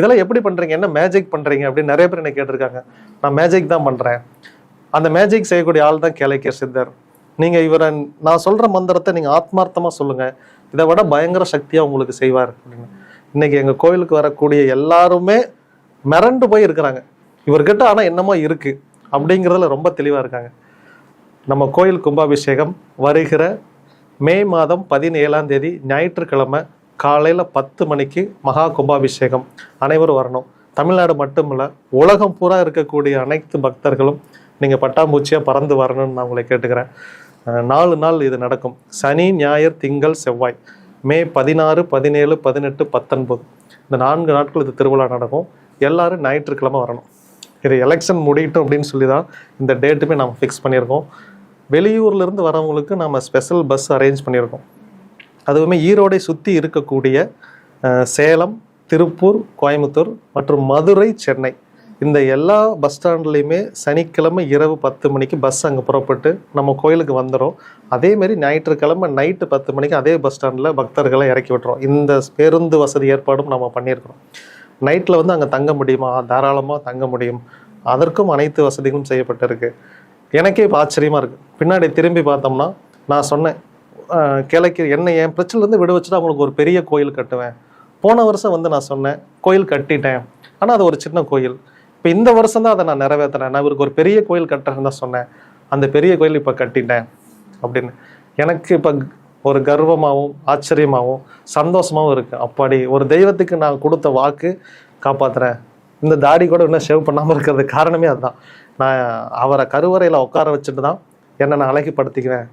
இதெல்லாம் எப்படி பண்ணுறீங்க, என்ன மேஜிக் பண்ணுறீங்க அப்படின்னு நிறைய பேர் என்ன கேட்டிருக்காங்க. நான் மேஜிக் தான் பண்ணுறேன். அந்த மேஜிக் செய்யக்கூடிய ஆள் தான் கேளக்கியர் சித்தர். நீங்கள் இவரை நான் சொல்கிற மந்திரத்தை நீங்கள் ஆத்மார்த்தமாக சொல்லுங்கள், இதை விட பயங்கர சக்தியாக உங்களுக்கு செய்வார் அப்படின்னு. இன்னைக்கு எங்கள் கோயிலுக்கு வரக்கூடிய எல்லாருமே மிரண்டு போய் இருக்கிறாங்க. இவர்கிட்ட ஆனால் என்னமோ இருக்குது அப்படிங்கிறதுல ரொம்ப தெளிவாக இருக்காங்க. நம்ம கோயில் கும்பாபிஷேகம் வருகிற மே மாதம் 17ஆம் தேதி ஞாயிற்றுக்கிழமை காலையில் 10 மணிக்கு மகா கும்பாபிஷேகம். அனைவரும் வரணும். தமிழ்நாடு மட்டுமில்ல, உலகம் பூரா இருக்கக்கூடிய அனைத்து பக்தர்களும் நீங்கள் பட்டாம்பூச்சியாக பறந்து வரணும்னு நான் உங்களை கேட்டுக்கிறேன். 4 நாள் இது நடக்கும். சனி, ஞாயிறு, திங்கள், செவ்வாய். மே 16, 17, 18, 19 இந்த 4 நாட்கள் இது திருவிழா நடக்கும். எல்லாரும் ஞாயிற்றுக்கிழமை வரணும். இது எலெக்ஷன் முடியட்டும் அப்படின்னு சொல்லி தான் இந்த டேட்டுமே நம்ம ஃபிக்ஸ் பண்ணியிருக்கோம். வெளியூர்லேருந்து வரவங்களுக்கு நம்ம ஸ்பெஷல் பஸ் அரேஞ்ச் பண்ணியிருக்கோம். அதுவுமே ஈரோடை சுற்றி இருக்கக்கூடிய சேலம், திருப்பூர், கோயம்புத்தூர் மற்றும் மதுரை, சென்னை இந்த எல்லா பஸ் ஸ்டாண்ட்லேயுமே சனிக்கிழமை இரவு 10 மணிக்கு பஸ் அங்கே புறப்பட்டு நம்ம கோயிலுக்கு வந்துடும். அதேமாரி ஞாயிற்றுக்கிழமை நைட்டு 10 மணிக்கு அதே பஸ் ஸ்டாண்டில் பக்தர்களை இறக்கி விட்டுறோம். இந்த பேருந்து வசதி ஏற்பாடும் நம்ம பண்ணியிருக்கிறோம். நைட்டில் வந்து அங்கே தங்க முடியுமா? தாராளமாக தங்க முடியும். அதற்கும் அனைத்து வசதிகளும் செய்யப்பட்டிருக்கு. எனக்கே இப்போ ஆச்சரியமாக இருக்குது. பின்னாடி திரும்பி பார்த்தோம்னா நான் சொன்னேன், கிழக்கு என்னை என் பிரச்சனைலேருந்து விட வச்சுட்டு அவங்களுக்கு ஒரு பெரிய கோயில் கட்டுவேன். போன வருஷம் வந்து நான் சொன்னேன் கோயில் கட்டிட்டேன், ஆனால் அது ஒரு சின்ன கோயில். இப்போ இந்த வருஷம் தான் அதை நான் நிறைவேற்றினேன். நான் இவருக்கு ஒரு பெரிய கோயில் கட்டுறேன்னு தான் சொன்னேன். அந்த பெரிய கோயில் இப்போ கட்டிட்டேன் அப்படின்னு எனக்கு இப்போ ஒரு கர்வமாகவும் ஆச்சரியமாகவும் சந்தோஷமாகவும் இருக்குது. அப்பாடி ஒரு தெய்வத்துக்கு நான் கொடுத்த வாக்கு காப்பாற்றுறேன். இந்த தாடி கூட இன்னும் ஷேவ் பண்ணாமல் இருக்கிறது காரணமே அதுதான். நான் அவரை கருவறையில் உட்கார வச்சுட்டு தான் என்னை நான் அழகுபடுத்திக்குவேன்.